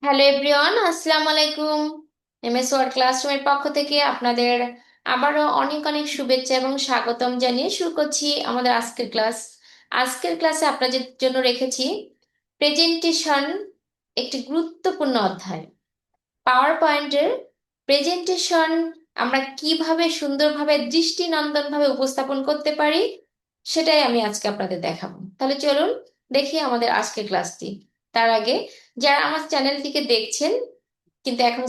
Hello everyone, আসসালামু আলাইকুম। MS word ক্লাসরুমের পক্ষ থেকে আপনাদের আবারও অনেক অনেক শুভেচ্ছা এবং স্বাগতম জানিয়ে শুরু করছি আমাদের আজকের ক্লাস। আজকের ক্লাসে আপনাদের জন্য রেখেছি প্রেজেন্টেশন, একটি গুরুত্বপূর্ণ অধ্যায়। পাওয়ার পয়েন্টের প্রেজেন্টেশন আমরা কিভাবে সুন্দরভাবে দৃষ্টিনন্দনভাবে উপস্থাপন করতে পারি সেটাই আমি আজকে আপনাদের দেখাবো। তাহলে চলুন দেখি আমাদের আজকের ক্লাসটি। তার আগে যারা আমার চ্যানেলটিকে দেখছেন কিন্তু এখনো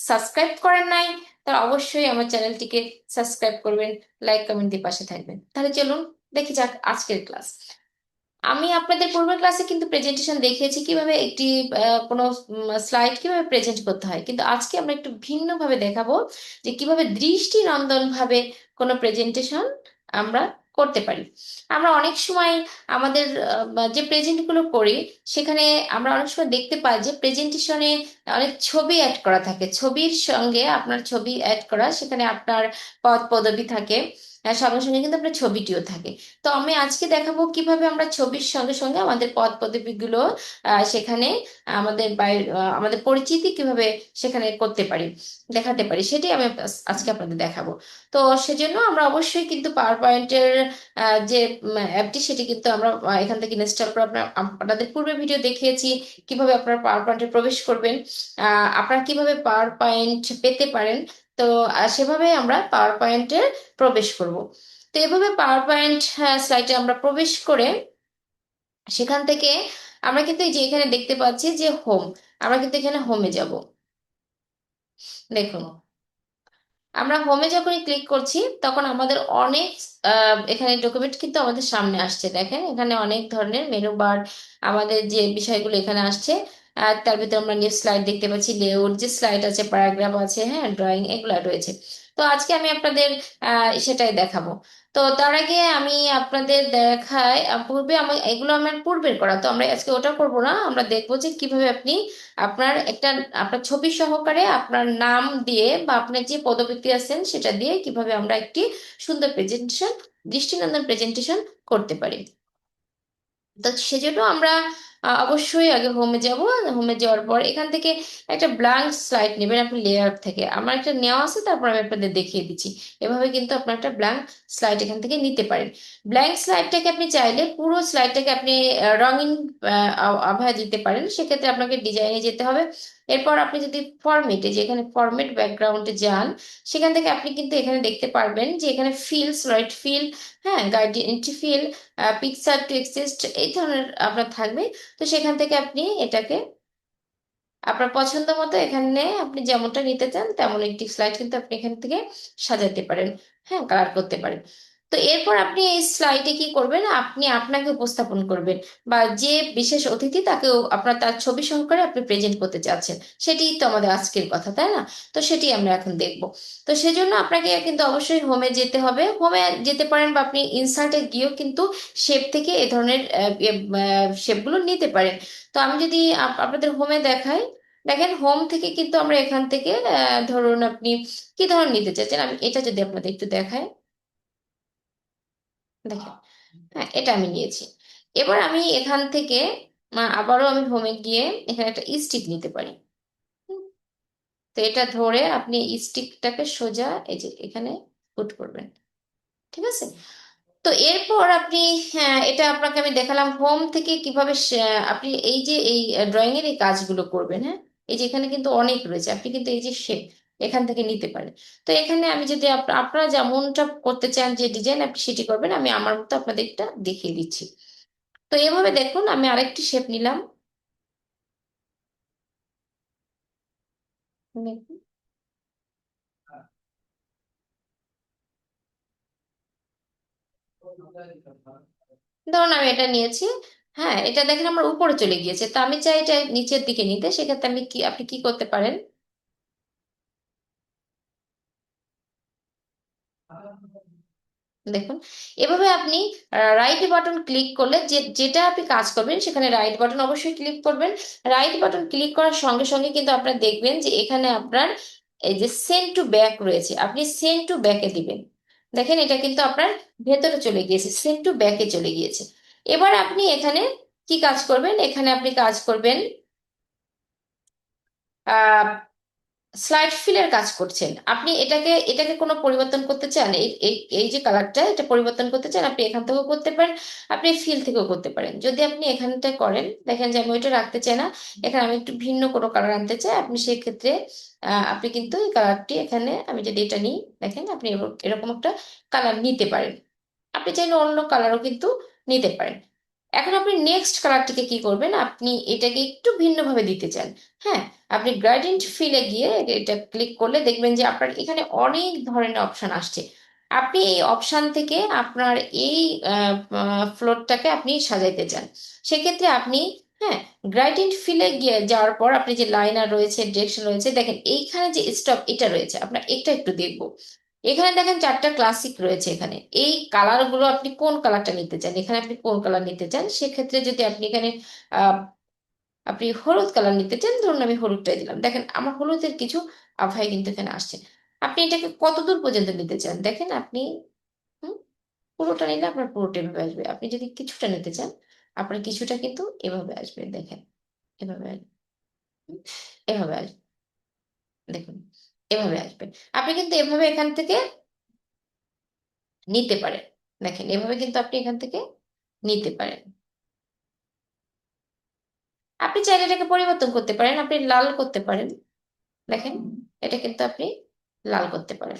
সাবস্ক্রাইব করেন নাই, তারা অবশ্যই আমার চ্যানেলটিকে সাবস্ক্রাইব করবেন, লাইক কমেন্ট দিয়ে পাশে থাকবেন। তাহলে চলুন দেখি যাক আজকের ক্লাস। আমি আপনাদের পূর্বের ক্লাসে কিন্তু প্রেজেন্টেশন দেখিয়েছি কিভাবে একটি কোনো স্লাইড কিভাবে প্রেজেন্ট করতে হয়, কিন্তু আজকে আমরা একটু ভিন্নভাবে দেখাবো যে কিভাবে দৃষ্টিনন্দন ভাবে কোনো প্রেজেন্টেশন আমরা করতে পারি। আমরা অনেক সময় আমাদের যে প্রেজেন্টগুলো করি সেখানে আমরা অনেক সময় দেখতে পাই যে প্রেজেন্টেশনে অনেক ছবি অ্যাড করা থাকে, ছবির সঙ্গে আপনার ছবি অ্যাড করা, সেখানে আপনার পদ পদবি থাকে, সঙ্গে সঙ্গে কিন্তু আপনার ছবিটিও থাকে। তো আমি আজকে দেখাবো কিভাবে আমরা ছবির সঙ্গে সঙ্গে আমাদের পদ পদবীগুলো সেখানে আমাদের আমাদের পরিচিতি কিভাবে সেখানে করতে পারি, দেখাতে পারি, সেটাই আমি আজকে আপনাদের দেখাবো। তো সেজন্য আমরা অবশ্যই কিন্তু পাওয়ার পয়েন্টের যে অ্যাপটি সেটি কিন্তু আমরা এখান থেকে ইনস্টল করে আপনাদের পূর্বে ভিডিও দেখিয়েছি কিভাবে আপনারা পাওয়ার পয়েন্টে প্রবেশ করবেন, আপনারা কিভাবে পাওয়ার পয়েন্ট পেতে পারেন। তো সেভাবে আমরা পাওয়ার পয়েন্টে প্রবেশ করব। তো এভাবে পাওয়ার পয়েন্ট স্লাইডে আমরা প্রবেশ করে সেখান থেকে আমরা কিন্তু এই যে এখানে দেখতে পাচ্ছি যে হোম, আমরা কিন্তু এখানে হোমে যাব। দেখুন, আমরা হোমে যখনই ক্লিক করছি তখন আমাদের অনেক এখানে ডকুমেন্ট কিন্তু আমাদের সামনে আসছে। দেখেন এখানে অনেক ধরনের মেনু বার, আমাদের যে বিষয়গুলো এখানে আসছে। আর তার ভিতরে আমরা নিউ স্লাইড দেখতে পাচ্ছি, লেআউট যে স্লাইড আছে, প্যারাগ্রাফ আছে, হ্যাঁ, ড্রয়িং, এগুলো রয়েছে। তো আজকে আমি আপনাদের সেটাই দেখাবো। তো তার আগে আমি আপনাদের দেখাই, পূর্বে আমি এগুলো আমার পূর্বের করা, তো আমরা আজকে ওটা করব না। আমরা দেখবো যে কিভাবে আপনি আপনার ছবি সহকারে আপনার নাম দিয়ে বা আপনার যে পদবৃত্তি আছেন সেটা দিয়ে কিভাবে আমরা একটি সুন্দর প্রেজেন্টেশন, দৃষ্টিনন্দন প্রেজেন্টেশন করতে পারি। তো সেজন্য আমরা অবশ্যই আগে হোমে যাব। হোমে যাওয়ার পর এখান থেকে একটা ব্ল্যাঙ্ক স্লাইড নেবেন আপনি, লেয়ার থেকে আমার একটা নেওয়া আছে, তারপর আমি আপনাদের দেখিয়ে দিচ্ছি। এভাবে কিন্তু আপনার একটা ব্ল্যাঙ্ক স্লাইড এখান থেকে নিতে পারেন। ব্ল্যাঙ্ক স্লাইডটাকে আপনি চাইলে পুরো স্লাইডটাকে আপনি রঙিন আভা দিতে পারেন, সেক্ষেত্রে আপনাকে ডিজাইনে যেতে হবে। এরপর আপনি যদি ফরমেটে, যেখানে ফরমেট ব্যাকগ্রাউন্ডে যান, সেখান থেকে আপনি কিন্তু এখানে দেখতে পারবেন যে এখানে ফিল, স্লাইড ফিল, হ্যাঁ, guide entry fill, picture to exist, এই ধরনের আপনার থাকবে। তো সেখান থেকে আপনি এটাকে আপনার পছন্দ মতো এখানে আপনি যেমনটা নিতে চান তেমন একটি স্লাইড কিন্তু আপনি এখান থেকে সাজাতে পারেন, হ্যাঁ, কালার করতে পারেন। তো এরপর আপনি এই স্লাইডে কি করবেন, আপনি আপনাকে উপস্থাপন করবেন বা যে বিশেষ অতিথি তাকেও আপনার তার ছবি সহকারে আপনি প্রেজেন্ট করতে চাচ্ছেন, সেটিই তো আমাদের আজকের কথা, তাই না? তো সেটি আমরা এখন দেখব। তো সেজন্য আপনাকে কিন্তু অবশ্যই হোমে যেতে হবে। হোমে যেতে পারেন বা আপনি ইনসার্টে গিয়েও কিন্তু শেপ থেকে এ ধরনের শেপগুলো নিতে পারেন। তো আমি যদি আপনাদের হোমে দেখাই, দেখেন হোম থেকে কিন্তু আমরা এখান থেকে ধরুন আপনি কি ধরনের নিতে চাচ্ছেন, আমি এটা যদি আপনাদের একটু দেখাই, দেখেন, হ্যাঁ, এটা আমি নিয়েছি। এবার আমি এখান থেকে আবারও আমি হোমে গিয়ে এখানে একটা স্টিক নিতে পারি। হুম, তো এটা ধরে আপনি স্টিকটাকে সোজা এই যে এখানে পুট করবেন, ঠিক আছে? তো এরপর আপনি, হ্যাঁ, এটা আপনাকে আমি দেখালাম হোম থেকে কিভাবে আপনি এই যে এই ড্রয়িং এর এই কাজগুলো করবেন, হ্যাঁ। এই যে এখানে কিন্তু অনেক রয়েছে, আপনি কিন্তু এই যে শেপ এখান থেকে নিতে পারেন। তো এখানে আমি যদি আপনারা যেমনটা করতে চান যে ডিজাইন, আপনি সেটি করবেন, আমি আমার মতো আপনাদের একটা দেখিয়ে দিচ্ছি। তো এভাবে দেখুন, আমি আরেকটি শেপ নিলাম। দেখুন, ধরুন আমি এটা নিয়েছি, হ্যাঁ, এটা দেখেন আমার উপরে চলে গিয়েছে, তো আমি চাই এটা নিচের দিকে নিতে, সেক্ষেত্রে আপনি কি করতে পারেন, দেখুন, এভাবে আপনি রাইট বাটন ক্লিক করলে যেটা আপনি কাজ করবেন সেখানে রাইট বাটন অবশ্যই ক্লিক করবেন। রাইট বাটন ক্লিক করার সঙ্গে সঙ্গে কিন্তু আপনারা দেখবেন যে এখানে আপনার এই যে সেন্ড টু ব্যাক রয়েছে, আপনি সেন্ড টু ব্যাকে দিবেন। দেখেন এটা কিন্তু আপনার ভেতরে চলে গিয়েছে, সেন্ড টু ব্যাকে চলে গিয়েছে। এবার আপনি এখানে কি কাজ করবেন, এখানে আপনি কাজ করবেন স্লাইড ফিলের কাজ করছেন, আপনি এটাকে এটাকে কোনো পরিবর্তন করতে চান, এই এই এই যে কালারটা এটা পরিবর্তন করতে চান, আপনি এখান থেকেও করতে পারেন, আপনি ফিল থেকেও করতে পারেন। যদি আপনি এখানটা করেন, দেখেন যে আমি ওইটা রাখতে চাই না, এখানে আমি একটু ভিন্ন কোনো কালার আনতে চাই, আপনি সেই ক্ষেত্রে আপনি কিন্তু এই কালারটি এখানে আমি যদি এটা নিই, দেখেন আপনি এরকম একটা কালার নিতে পারেন। আপনি চাইলে অন্য কালারও কিন্তু নিতে পারেন। এখন আপনি নেক্সট কালারটিকে কি করবেন, আপনি এটাকে একটু ভিন্নভাবে দিতে চান। হ্যাঁ, আপনি গ্রেডিয়েন্ট ফিলে গিয়ে এটা ক্লিক করলে দেখবেন যে আপনার এখানে অনেক ধরনের অপশন আসছে। আপনি এই অপশন থেকে আপনার এই ফ্লোরটাকে আপনি সাজাইতে চান, সেক্ষেত্রে আপনি, হ্যাঁ, গ্রেডিয়েন্ট ফিলে গিয়ে যাওয়ার পর আপনি যে লাইনার রয়েছে, ডিরেকশন রয়েছে, দেখেন এইখানে যে স্টপ এটা রয়েছে, আপনার এটা একটু দেখবো। এখানে দেখেন চারটা ক্লাসিক রয়েছে, এখানে এই কালার গুলো আপনি কোন কালারটা নিতে চান, এখানে আপনি কোন কালার নিতে চান, সেক্ষেত্রে যদি আপনি এখানে আহ আপনি হলুদ কালার নিতে চান, ধরুন আমি হলুদটাই দিলাম, দেখেন আমার হলুদের কিছু আভাই কিন্তু এখানে আসছে। আপনি এটাকে কত দূর পর্যন্ত নিতে চান, দেখেন আপনি, হুম, পুরোটা নিলে আপনার পুরোটা এভাবে আসবে, আপনি যদি কিছুটা নিতে চান আপনার কিছুটা কিন্তু এভাবে আসবে, দেখেন এভাবে আসবে, হুম, এভাবে আসবে, দেখুন এভাবে আসবে। আপনি কিন্তু এভাবে এখান থেকে নিতে পারেন, দেখেন এভাবে কিন্তু আপনি এখান থেকে নিতে পারেন। আপনি চাইলে এটাকে পরিবর্তন করতে পারেন, আপনি লাল করতে পারেন, দেখেন এটা কিন্তু আপনি লাল করতে পারেন,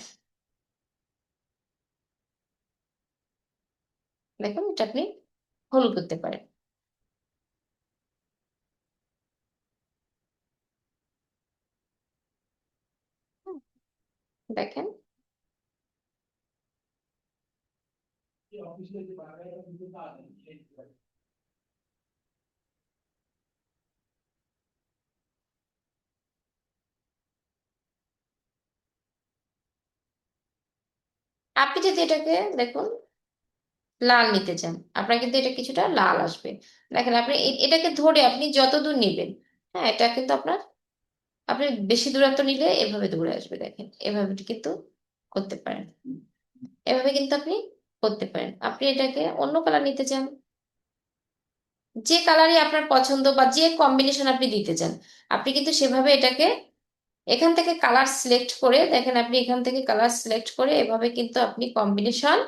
দেখেন এটা আপনি হলুদ করতে পারেন। হুম, দেখেন আপনি যদি এটাকে দেখুন লাল নিতে চান, আপনার কিন্তু এটা কিছুটা লাল আসবে, দেখেন আপনি এটাকে ধরে আপনি যত দূর নিবেন, হ্যাঁ এটা কিন্তু আপনার, আপনি বেশি দূরত্ব নিলে এভাবে দৌড়ে আসবে, দেখেন এভাবে কিন্তু করতে পারেন, এভাবে কিন্তু আপনি করতে পারেন। আপনি এটাকে অন্য কালার নিতে চান, যে কালারই আপনার পছন্দ বা যে কম্বিনেশন আপনি দিতে চান, আপনি কিন্তু সেভাবে এটাকে এখান থেকে কালার সিলেক্ট করে, দেখেন আপনি এখান থেকে কালার সিলেক্ট করে এভাবে কিন্তু আপনি কম্বিনেশন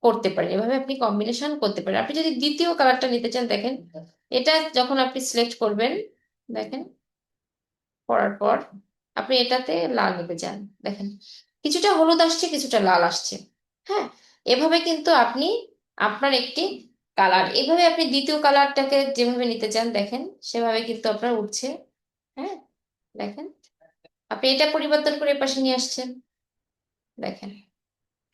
করতে পারেন, এভাবে আপনি কম্বিনেশন করতে পারেন। আপনি যদি দ্বিতীয় কালারটা নিতে চান, দেখেন এটা যখন আপনি সিলেক্ট করবেন, দেখেন করার পর আপনি এটাতে লাল নিতে চান, দেখেন কিছুটা হলুদ আসছে কিছুটা লাল আসছে। হ্যাঁ, এভাবে কিন্তু আপনি আপনার একটি কালার, এভাবে আপনি দ্বিতীয় কালারটাকে যেভাবে নিতে চান, দেখেন সেভাবে কিন্তু আপনার উঠছে। হ্যাঁ, দেখেন আপনি এটা পরিবর্তন করে এপাশে নিয়ে আসছেন, দেখেন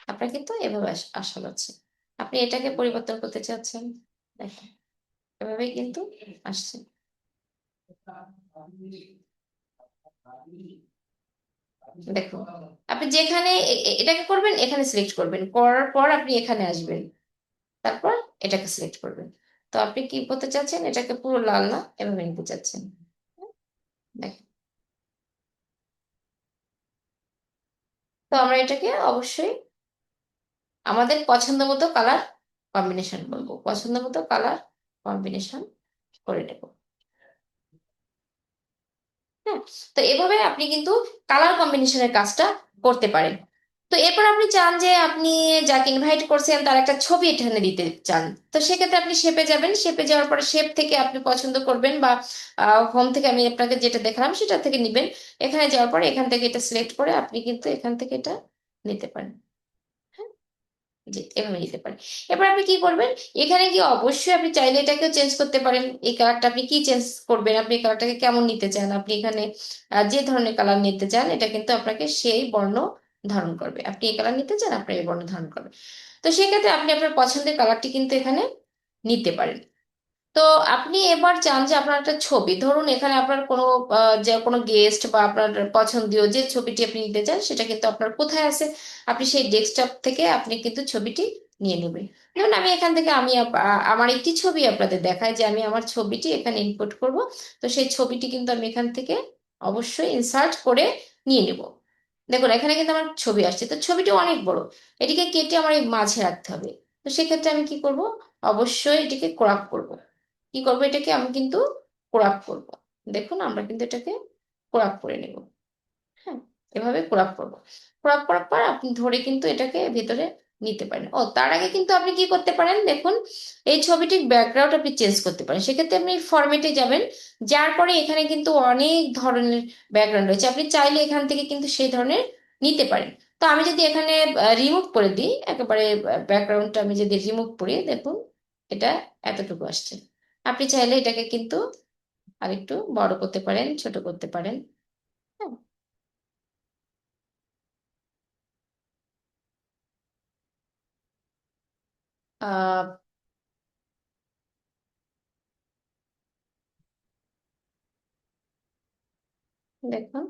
আপনার কিন্তু এভাবে আসা যাচ্ছে। আপনি এটাকে পরিবর্তন করতে চাচ্ছেন, দেখেন এভাবেই কিন্তু আসছে। দেখুন আপনি যেখানে এটাকে করবেন, এখানে সিলেক্ট করবেন, করার পর আপনি এখানে আসবেন, তারপর এটাকে সিলেক্ট করবেন। তো আপনি কি করতে চাচ্ছেন, এটাকে পুরো লাল না এভাবে নিতে চাচ্ছেন, দেখেন। তো আমরা এটাকে অবশ্যই আমাদের পছন্দ মতো কালার কম্বিনেশন করবো, পছন্দ মতো কালার কম্বিনেশন করে নেব। হ্যাঁ, তো এভাবে আপনি কিন্তু কালার কম্বিনেশনের কাজটা করতে পারেন। তো এরপর আপনি চান যে আপনি যাকে ইনভাইট করছেন তার একটা ছবি এখানে দিতে চান, তো সেক্ষেত্রে আপনি শেপে যাবেন, শেপে যাওয়ার পরে শেপ থেকে আপনি পছন্দ করবেন বা হোম থেকে আমি আপনাকে যেটা দেখালাম সেটা থেকে নিবেন। এখানে যাওয়ার পরে এখান থেকে এটা সিলেক্ট করে আপনি কিন্তু এখান থেকে এটা নিতে পারেন। হ্যাঁ, জি এভাবে নিতে পারেন। এবার আপনি কি করবেন, এখানে কি অবশ্যই আপনি চাইলে এটাকেও চেঞ্জ করতে পারেন, এই কালারটা আপনি কি চেঞ্জ করবেন, আপনি এই কালারটাকে কেমন নিতে চান, আপনি এখানে যে ধরনের কালার নিতে চান এটা কিন্তু আপনাকে সেই বর্ণ ধারণ করবে, আপনি এই কালার নিতে চান আপনার এই বর্ণ ধারণ করবে। তো সেক্ষেত্রে আপনি আপনার পছন্দের কালারটি কিন্তু এখানে নিতে পারেন। তো আপনি এবার চান যে আপনার একটা ছবি, ধরুন এখানে আপনার কোনো যে কোনো গেস্ট বা আপনার পছন্দীয় যে ছবিটি আপনি নিতে চান সেটা কিন্তু আপনার কোথায় আছে, আপনি সেই ডেস্কটপ থেকে আপনি কিন্তু ছবিটি নিয়ে নেবেন। ধরুন আমি এখান থেকে আমি আমার একটি ছবি আপনাদের দেখায় যে আমি আমার ছবিটি এখানে ইনপুট করব। তো সেই ছবিটি কিন্তু আমি এখান থেকে অবশ্যই ইনসার্ট করে নিয়ে নেব। দেখুন এখানে কিন্তু আমার ছবি আসছে, তো ছবিটি অনেক বড়, এটিকে কেটে আমার এই মাঝে রাখতে হবে। তো সেক্ষেত্রে আমি কি করব, অবশ্যই এটিকে ক্রপ করব। কি করবো, এটাকে আমি কিন্তু ক্রপ করব। দেখুন আমরা কিন্তু এটাকে কোরাপ করে নেব। হ্যাঁ, এভাবে ক্রপ করবো। ক্রপ করার পর আপনি ধরে কিন্তু এটাকে ভেতরে নিতে পারেন। ও, তার আগে কিন্তু আপনি কি করতে পারেন দেখুন, এই ছবিটির ব্যাকগ্রাউন্ড আপনি চেঞ্জ করতে পারেন। সেক্ষেত্রে আপনি ফরম্যাটে যাবেন, যার পরে এখানে কিন্তু অনেক ধরনের ব্যাকগ্রাউন্ড রয়েছে, আপনি চাইলে এখান থেকে কিন্তু সেই ধরনের নিতে পারেন। তো আমি যদি এখানে রিমুভ করে দিই একেবারে, ব্যাকগ্রাউন্ডটা আমি যদি রিমুভ করি, দেখুন এটা এতটুকু আসছে। আপনি চাইলে এটাকে কিন্তু আরেকটু বড় করতে পারেন, ছোট করতে পারেন। হ্যাঁ। আহ দেখুন,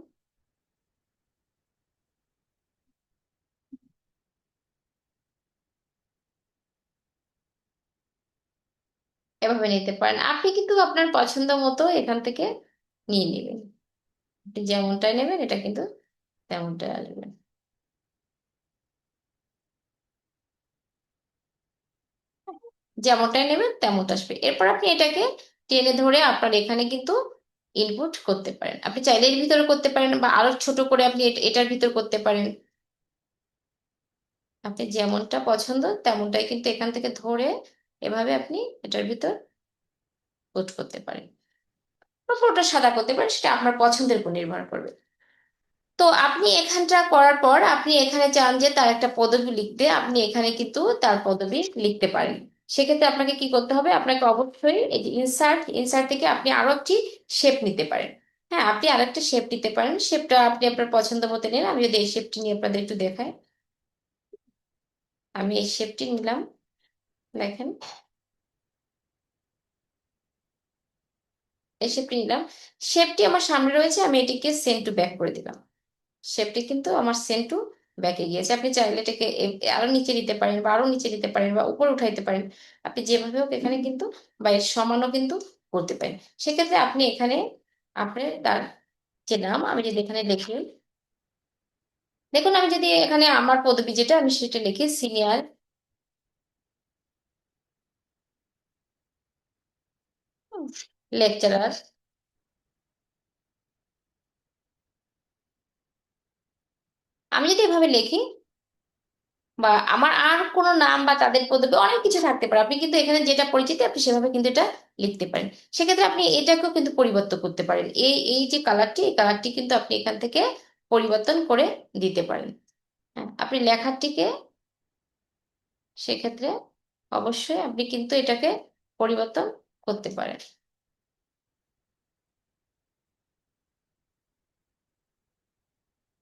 এভাবে নিতে পারেন। আপনি কিন্তু আপনার পছন্দ মতো এখান থেকে নিয়ে নেবেন। আপনি যেমনটাই নেবেন এটা কিন্তু তেমনটাই আসবে। যেমনটাই নেবেন তেমনটা আসবে। এরপর আপনি এটাকে টেনে ধরে আপনার এখানে কিন্তু ইনপুট করতে পারেন। আপনি চাইলে এর ভিতরে করতে পারেন, বা আরো ছোট করে আপনি এটার ভিতর করতে পারেন। আপনি যেমনটা পছন্দ তেমনটাই কিন্তু এখান থেকে ধরে এভাবে আপনি এটার ভিতর পুট করতে পারেন, বা পুরোটা সাদা করতে পারেন, সেটা আপনার পছন্দের উপর নির্ভর করবে। তো আপনি এখানটা করার পর আপনি এখানে চান যে তার একটা পদবি লিখতে, আপনি এখানে কিন্তু তার পদবি লিখতে পারেন। সেক্ষেত্রে আপনাকে কি করতে হবে, আপনাকে অবশ্যই এই যে ইনসার্ট, ইনসার্ট থেকে আপনি আরো একটি শেপ নিতে পারেন। হ্যাঁ, আপনি আরেকটা শেপ নিতে পারেন, শেপটা আপনি আপনার পছন্দ মতো নিন। আমি যদি এই শেপটি নিয়ে আপনাদের একটু দেখাই, আমি এই শেপটি নিলাম। দেখেন, এই শেপটি নিলাম। শেপটি আমার সামনে রয়েছে, আমি এটিকে সেন্ড টু ব্যাক করে দিলাম। শেপটি কিন্তু আমার সেন্ড টু ব্যাকে গিয়েছে। আপনি চাইলে এটাকে আরো নিচে দিতে পারেন, বা আরো নিচে দিতে পারেন, বা উপরে উঠাইতে পারেন। আপনি যেভাবে হোক এখানে কিন্তু, বা এর সমানও কিন্তু করতে পারেন। সেক্ষেত্রে আপনি এখানে আপনার তার যে নাম, আমি যদি এখানে লিখি, দেখুন আমি যদি এখানে আমার পদবি যেটা আমি সেটা লিখি সিনিয়র লেকচারার, আমি যদি এভাবে লিখি, বা আমার আর কোনো নাম বা তাদের পদবি অনেক কিছু থাকতে পারে, আপনি কিন্তু এখানে যেটা পরিচিতি আপনি সেভাবে কিন্তু এটা লিখতে পারেন। সেক্ষেত্রে আপনি এটাকেও কিন্তু পরিবর্তন করতে পারেন। এই এই যে কালারটি, এই কালারটি কিন্তু আপনি এখান থেকে পরিবর্তন করে দিতে পারেন। হ্যাঁ, আপনি লেখাটিকে সেক্ষেত্রে অবশ্যই আপনি কিন্তু এটাকে পরিবর্তন করতে পারেন।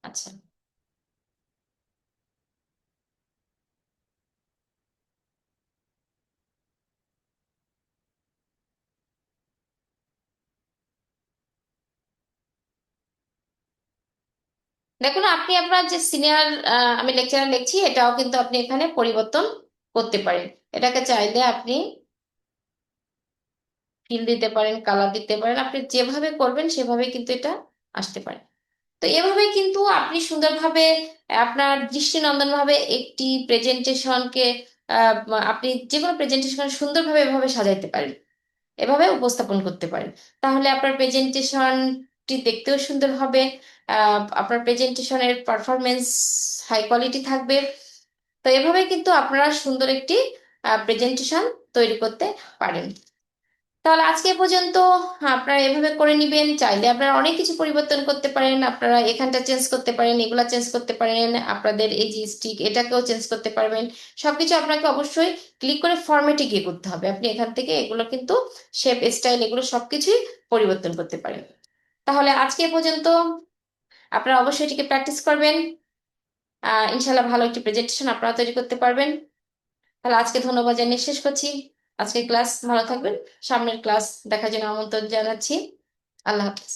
আচ্ছা, দেখুন আপনি আপনার যে সিনিয়র, আমি লেকচারার লিখছি, এটাও কিন্তু আপনি এখানে পরিবর্তন করতে পারেন। এটাকে চাইলে আপনি ফিল দিতে পারেন, কালার দিতে পারেন, আপনি যেভাবে করবেন সেভাবে কিন্তু এটা আসতে পারে। তো এভাবে কিন্তু আপনি সুন্দরভাবে আপনার দৃষ্টিনন্দন ভাবে একটি প্রেজেন্টেশনকে, আপনি যে কোনো প্রেজেন্টেশন সুন্দরভাবে এভাবে সাজাইতে পারেন, এভাবে উপস্থাপন করতে পারেন। তাহলে আপনার প্রেজেন্টেশনটি দেখতেও সুন্দর হবে, আপনার প্রেজেন্টেশনের পারফরমেন্স হাই কোয়ালিটি থাকবে। তো এভাবে কিন্তু আপনারা সুন্দর একটি প্রেজেন্টেশন তৈরি করতে পারেন। তাহলে আজকে এ পর্যন্ত আপনারা এভাবে করে নিবেন। চাইলে আপনারা অনেক কিছু পরিবর্তন করতে পারেন, আপনারা এখানটা চেঞ্জ করতে পারেন, এগুলা চেঞ্জ করতে পারেন, আপনাদের এই যে স্টিক এটাকেও চেঞ্জ করতে পারবেন। সবকিছু আপনাকে অবশ্যই ক্লিক করে ফরম্যাটে গিয়ে করতে হবে। আপনি এখান থেকে এগুলো কিন্তু শেপ, স্টাইল, এগুলো সবকিছুই পরিবর্তন করতে পারেন। তাহলে আজকে এ পর্যন্ত, আপনারা অবশ্যই এটিকে প্র্যাকটিস করবেন। ইনশাল্লাহ ভালো একটি প্রেজেন্টেশন আপনারা তৈরি করতে পারবেন। তাহলে আজকে ধন্যবাদ জানিয়ে শেষ করছি। আজকের ক্লাস, ভালো থাকবেন। সামনের ক্লাস দেখার জন্য আমন্ত্রণ জানাচ্ছি। আল্লাহ হাফিজ।